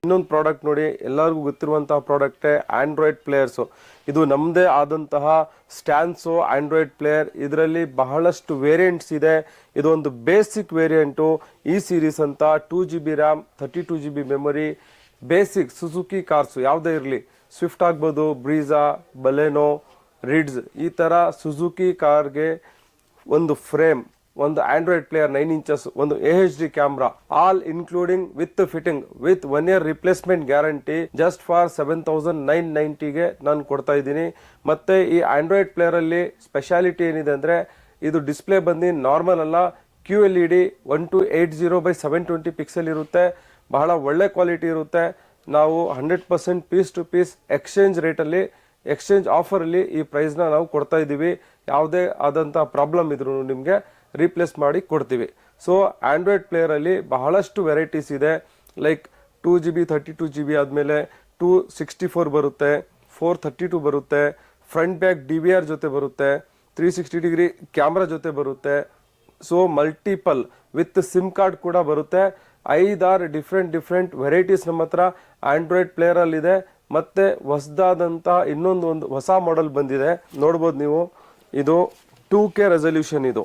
ಇನ್ನೊಂದು ಪ್ರಾಡಕ್ಟ್ ನೋಡಿ, ಎಲ್ಲರಿಗೂ ಗೊತ್ತಿರುವಂತಹ ಪ್ರಾಡಕ್ಟೇ ಆಂಡ್ರಾಯ್ಡ್ ಪ್ಲೇಯರ್ಸು. ಇದು ನಮ್ಮದೇ ಆದಂತಹ ಸ್ಟ್ಯಾನ್ಸು ಆಂಡ್ರಾಯ್ಡ್ ಪ್ಲೇಯರ್. ಇದರಲ್ಲಿ ಬಹಳಷ್ಟು ವೇರಿಯಂಟ್ಸ್ ಇದೆ. ಇದೊಂದು ಬೇಸಿಕ್ ವೇರಿಯಂಟು ಈ ಸೀರೀಸ್ ಅಂತ. 2GB RAM, 32GB memory. Basic Suzuki cars ಯಾವುದೇ ಇರಲಿ, ಸ್ವಿಫ್ಟ್ ಆಗ್ಬೋದು, ಬ್ರೀಜಾ, ಬಲೆನೋ, ರಿಡ್ಸ್, ಈ ಥರ ಸುಜುಕಿ ಕಾರ್ಗೆ ಒಂದು ಫ್ರೇಮ್, ಒಂದು ಆಂಡ್ರಾಯ್ಡ್ ಪ್ಲೇಯರ್ 9 ಇಂಚಸ್, ಒಂದು AHD camera, all including with fitting with 1 year replacement guarantee just for 7,990ಗೆ ನಾನು ಕೊಡ್ತಾ ಇದ್ದೀನಿ. ಮತ್ತೆ ಈ ಆಂಡ್ರಾಯ್ಡ್ ಪ್ಲೇಯರ್ ಅಲ್ಲಿ ಸ್ಪೆಷಾಲಿಟಿ ಏನಿದೆ ಅಂದ್ರೆ, ಇದು ಡಿಸ್ಪ್ಲೇ ಬಂದು ನಾರ್ಮಲ್ ಅಲ್ಲ, QLED 1280x720 ಪಿಕ್ಸೆಲ್ ಇರುತ್ತೆ. ಬಹಳ ಒಳ್ಳೆ ಕ್ವಾಲಿಟಿ ಇರುತ್ತೆ. ನಾವು 100% ಪೀಸ್ ಟು ಪೀಸ್ ಎಕ್ಸ್ಚೇಂಜ್ ಆಫರಲ್ಲಿ ಈ ಪ್ರೈಸ್ನ ನಾವು ಕೊಡ್ತಾ ಇದ್ದೀವಿ. ಯಾವುದೇ ಆದಂಥ ಪ್ರಾಬ್ಲಮ್ ಇದ್ರೂ ನಿಮಗೆ ರೀಪ್ಲೇಸ್ ಮಾಡಿ ಕೊಡ್ತೀವಿ. ಸೊ ಆಂಡ್ರಾಯ್ಡ್ ಪ್ಲೇಯರಲ್ಲಿ ಬಹಳಷ್ಟು ವೆರೈಟೀಸ್ ಇದೆ. ಲೈಕ್ 2GB 32GB ಆದಮೇಲೆ 264 ಬರುತ್ತೆ, 432 ಬರುತ್ತೆ, ಫ್ರಂಟ್ ಬ್ಯಾಕ್ DVR ಜೊತೆ ಬರುತ್ತೆ, 360 ಡಿಗ್ರಿ ಕ್ಯಾಮ್ರಾ ಜೊತೆ ಬರುತ್ತೆ. So multiple with sim card ಕೂಡ ಬರುತ್ತೆ. 5-6 ಡಿಫ್ರೆಂಟ್ ವೆರೈಟೀಸ್ ನಮ್ಮ ಹತ್ರ ಆಂಡ್ರಾಯ್ಡ್ ಪ್ಲೇಯರಲ್ಲಿದೆ. ಮತ್ತೆ ಹೊಸದಾದಂಥ ಒಂದು ಹೊಸ ಮಾಡೆಲ್ ಬಂದಿದೆ, ನೋಡ್ಬೋದು ನೀವು. ಇದು 2K ರೆಸಲ್ಯೂಷನ್ ಇದು.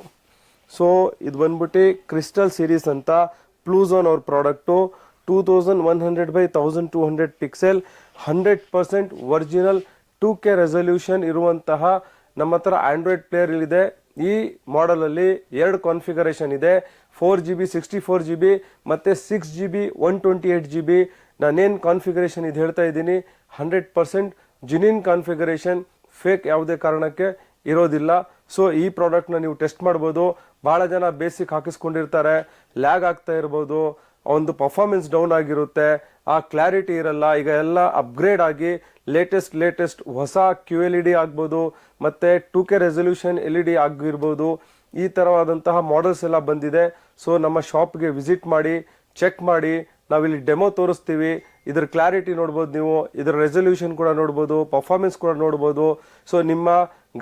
ಸೊ ಇದು ಬಂದ್ಬಿಟ್ಟು ಕ್ರಿಸ್ಟಲ್ ಸೀರೀಸ್ ಅಂತ, ಪ್ಲೂಝೋನ್ ಅವ್ರ product. 2100x1200 pixel, 100% original 2K resolution ಇರುವಂತಹ ನಮ್ಮ ಹತ್ರ ಆಂಡ್ರಾಯ್ಡ್ ಪ್ಲೇಯರ್ ಇದೆ. ಈ ಮಾಡೆಲಲ್ಲಿ 2 ಕಾನ್ಫಿಗರೇಷನ್ ಇದೆ, 4GB 64GB ಮತ್ತು 6GB 128GB. ನಾನೇನು ಕಾನ್ಫಿಗರೇಷನ್ ಇದು ಹೇಳ್ತಾ ಇದ್ದೀನಿ, 100% ಜಿನಿನ್ ಕಾನ್ಫಿಗರೇಷನ್, ಫೇಕ್ ಯಾವುದೇ ಕಾರಣಕ್ಕೆ ಇರೋದಿಲ್ಲ. ಸೊ ಈ ಪ್ರಾಡಕ್ಟ್ನ ನೀವು ಟೆಸ್ಟ್ ಮಾಡ್ಬೋದು. ಭಾಳ ಜನ ಬೇಸಿಕ್ ಹಾಕಿಸ್ಕೊಂಡಿರ್ತಾರೆ, ಲ್ಯಾಗ್ ಆಗ್ತಾ ಇರ್ಬೋದು, ಒಂದು ಪರ್ಫಾರ್ಮೆನ್ಸ್ ಡೌನ್ ಆಗಿರುತ್ತೆ, ಆ ಕ್ಲಾರಿಟಿ ಇರಲ್ಲ. ಈಗ ಎಲ್ಲ ಅಪ್ಗ್ರೇಡ್ ಆಗಿ ಲೇಟೆಸ್ಟ್ ಹೊಸ QLED ಆಗ್ಬೋದು, ಮತ್ತು 2K ರೆಸಲ್ಯೂಷನ್ LED ಆಗಿರ್ಬೋದು, ಈ ಥರವಾದಂತಹ ಮಾಡೆಲ್ಸ್ ಎಲ್ಲ ಬಂದಿದೆ. ಸೊ ನಮ್ಮ ಶಾಪ್ಗೆ ವಿಸಿಟ್ ಮಾಡಿ, ಚೆಕ್ ಮಾಡಿ, ನಾವಿಲ್ಲಿ ಡೆಮೋ ತೋರಿಸ್ತೀವಿ. ಇದ್ರ ಕ್ಲಾರಿಟಿ ನೋಡ್ಬೋದು ನೀವು, ಇದರ ರೆಸಲ್ಯೂಷನ್ ಕೂಡ ನೋಡ್ಬೋದು, ಪರ್ಫಾರ್ಮೆನ್ಸ್ ಕೂಡ ನೋಡ್ಬೋದು. ಸೊ ನಿಮ್ಮ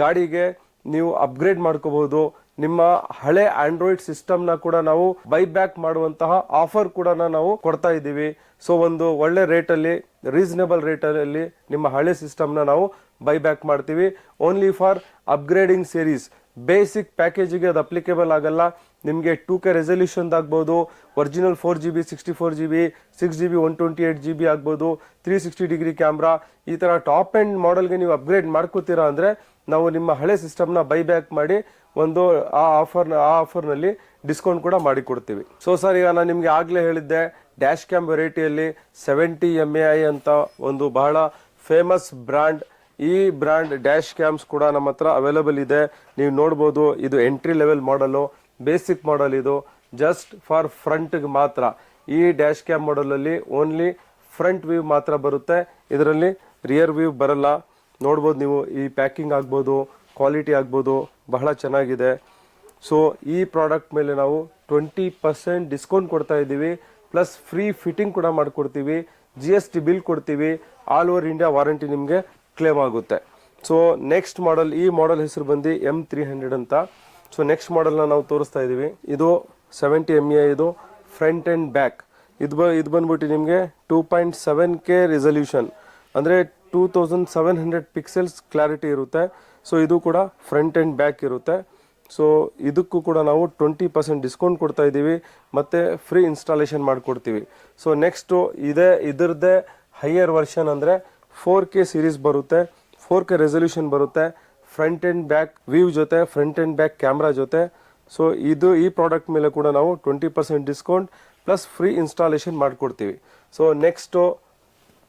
ಗಾಡಿಗೆ ನೀವು ಅಪ್ಗ್ರೇಡ್ ಮಾಡ್ಕೋಬಹುದು. ನಿಮ್ಮ ಹಳೆ ಆಂಡ್ರಾಯ್ಡ್ ಸಿಸ್ಟಮ್ನ ಕೂಡ ನಾವು ಬೈ ಬ್ಯಾಕ್ ಮಾಡುವಂತಹ ಆಫರ್ ಕೂಡ ನಾವು ಕೊಡ್ತಾ ಇದ್ದೀವಿ. ಸೊ ಒಂದು ಒಳ್ಳೆ ರೇಟಲ್ಲಿ, ರೀಸನೇಬಲ್ ರೇಟಲ್ಲಿ ನಿಮ್ಮ ಹಳೆ ಸಿಸ್ಟಮ್ನ ನಾವು ಬೈ ಬ್ಯಾಕ್ ಮಾಡ್ತೀವಿ. Only for upgrading series. Basic ಪ್ಯಾಕೇಜಿಗೆ ಅದು ಅಪ್ಲಿಕೇಬಲ್ ಆಗಲ್ಲ. ನಿಮಗೆ 2K ರೆಸಲ್ಯೂಷನ್ ಆಗ್ಬೋದು, original 4GB 64GB 6GB 128GB ಆಗ್ಬೋದು, 360 ಡಿಗ್ರಿ ಕ್ಯಾಮ್ರಾ, ಈ ಥರ ಟಾಪ್ ಎಂಡ್ ಮಾಡೆಲ್ಗೆ ನೀವು ಅಪ್ಗ್ರೇಡ್ ಮಾಡ್ಕೋತೀರಾ ಅಂದರೆ ನಾವು ನಿಮ್ಮ ಹಳೆ ಸಿಸ್ಟಮ್ನ ಬೈ ಬ್ಯಾಕ್ ಮಾಡಿ ಒಂದು ಆ ಆಫರ್ನಲ್ಲಿ ಡಿಸ್ಕೌಂಟ್ ಕೂಡ ಮಾಡಿ ಕೊಡ್ತೀವಿ. ಸೊ ಸರ್, ಈಗ ನಾನು ನಿಮಗೆ ಆಗಲೇ ಹೇಳಿದ್ದೆ, ಡ್ಯಾಶ್ ಕ್ಯಾಮ್ ವೆರೈಟಿಯಲ್ಲಿ 70 mAh ಅಂತ ಒಂದು ಬಹಳ ಫೇಮಸ್ ಬ್ರ್ಯಾಂಡ್. ಈ ಬ್ರ್ಯಾಂಡ್ ಡ್ಯಾಶ್ ಕ್ಯಾಮ್ಸ್ ಕೂಡ ನಮ್ಮ ಹತ್ರ ಅವೈಲೇಬಲ್ ಇದೆ. ನೀವು ನೋಡ್ಬೋದು, ಇದು entry level model, basic model. ಇದು ಜಸ್ಟ್ ಫಾರ್ ಫ್ರಂಟ್ಗೆ ಮಾತ್ರ. ಈ ಡ್ಯಾಶ್ ಕ್ಯಾಮ್ ಮಾಡಲಲ್ಲಿ ಓನ್ಲಿ ಫ್ರಂಟ್ ವ್ಯೂ ಮಾತ್ರ ಬರುತ್ತೆ, ಇದರಲ್ಲಿ ರಿಯರ್ ವ್ಯೂ ಬರಲ್ಲ. ನೋಡ್ಬೋದು ನೀವು, ಈ ಪ್ಯಾಕಿಂಗ್ ಆಗ್ಬೋದು, ಕ್ವಾಲಿಟಿ ಆಗ್ಬೋದು, ಬಹಳ ಚೆನ್ನಾಗಿದೆ. ಸೊ ಈ ಪ್ರಾಡಕ್ಟ್ ಮೇಲೆ ನಾವು 20% ಡಿಸ್ಕೌಂಟ್ ಕೊಡ್ತಾ ಇದ್ದೀವಿ, ಪ್ಲಸ್ ಫ್ರೀ ಫಿಟ್ಟಿಂಗ್ ಕೂಡ ಮಾಡಿಕೊಡ್ತೀವಿ, GST ಬಿಲ್ ಕೊಡ್ತೀವಿ, ಆಲ್ ಓವರ್ ಇಂಡಿಯಾ ವಾರಂಟಿ ನಿಮಗೆ ಕ್ಲೇಮ್ ಆಗುತ್ತೆ. ಸೊ ನೆಕ್ಸ್ಟ್ ಮಾಡೆಲ್, ಈ ಮಾಡೆಲ್ ಹೆಸರು ಬಂದು M300 ಅಂತ. ಸೊ ನೆಕ್ಸ್ಟ್ ಮಾಡೆಲ್ನ ನಾವು ತೋರಿಸ್ತಾ ಇದ್ದೀವಿ. ಇದು 70 mAh, ಇದು ಫ್ರಂಟ್ ಆ್ಯಂಡ್ ಬ್ಯಾಕ್. ಇದು ಬಂದ್ಬಿಟ್ಟು ನಿಮಗೆ 2.7K ರೆಸಲ್ಯೂಷನ್, ಅಂದರೆ 2700 ಪಿಕ್ಸೆಲ್ಸ್ ಕ್ಲಾರಿಟಿ ಇರುತ್ತೆ. ಸೊ ಇದು ಕೂಡ ಫ್ರಂಟ್ ಆ್ಯಂಡ್ ಬ್ಯಾಕ್ ಇರುತ್ತೆ. ಸೊ ಇದಕ್ಕೂ ಕೂಡ ನಾವು 20% ಡಿಸ್ಕೌಂಟ್ ಕೊಡ್ತಾ ಇದ್ದೀವಿ, ಮತ್ತು ಫ್ರೀ ಇನ್ಸ್ಟಾಲೇಷನ್ ಮಾಡಿಕೊಡ್ತೀವಿ. ಸೊ ನೆಕ್ಸ್ಟು ಇದರದ್ದೇ ಹೈಯರ್ ವರ್ಷನ್ ಅಂದರೆ 4K ಸೀರೀಸ್ ಬರುತ್ತೆ, 4K ರೆಸಲ್ಯೂಷನ್ ಬರುತ್ತೆ, ಫ್ರಂಟ್ ಆ್ಯಂಡ್ ಬ್ಯಾಕ್ ವ್ಯೂ ಜೊತೆ, ಫ್ರಂಟ್ ಆ್ಯಂಡ್ ಬ್ಯಾಕ್ ಕ್ಯಾಮ್ರಾ ಜೊತೆ. ಸೊ ಈ ಪ್ರಾಡಕ್ಟ್ ಮೇಲೆ ಕೂಡ ನಾವು 20% ಡಿಸ್ಕೌಂಟ್ ಪ್ಲಸ್ ಫ್ರೀ ಇನ್ಸ್ಟಾಲೇಷನ್ ಮಾಡಿಕೊಡ್ತೀವಿ. ಸೊ ನೆಕ್ಸ್ಟು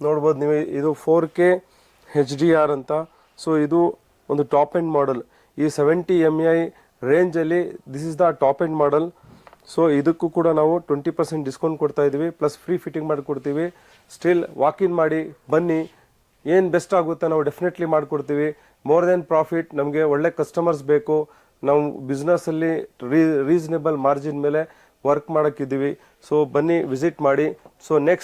ನೋಡ್ಬೋದು ನೀವು, ಇದು 4K HDR ಅಂತ. ಸೊ ಇದು ಒಂದು ಟಾಪ್ ಎಂಡ್ ಮಾಡೆಲ್. ಈ 70 mAh ರೇಂಜಲ್ಲಿ this is the top end model. So ಇದಕ್ಕೂ ಕೂಡ ನಾವು 20% ಡಿಸ್ಕೌಂಟ್ ಕೊಡ್ತಾ ಇದ್ದೀವಿ, ಪ್ಲಸ್ ಫ್ರೀ ಫಿಟ್ಟಿಂಗ್ ಮಾಡಿಕೊಡ್ತೀವಿ. ಸ್ಟಿಲ್ ವಾಕಿನ್ ಮಾಡಿ ಬನ್ನಿ, ಏನು ಬೆಸ್ಟ್ ಆಗುತ್ತೆ ನಾವು ಡೆಫಿನೆಟ್ಲಿ ಮಾಡಿಕೊಡ್ತೀವಿ. ಮೋರ್ ದೆನ್ ಪ್ರಾಫಿಟ್, ನಮಗೆ ಒಳ್ಳೆ ಕಸ್ಟಮರ್ಸ್ ಬೇಕು. ನಾವು ಬಿಸ್ನೆಸ್ಸಲ್ಲಿ ರೀಸನೇಬಲ್ ಮಾರ್ಜಿನ್ ಮೇಲೆ ವರ್ಕ್ ಮಾಡೋಕ್ಕಿದ್ದೀವಿ. ಸೊ ಬನ್ನಿ, ವಿಸಿಟ್ ಮಾಡಿ. So next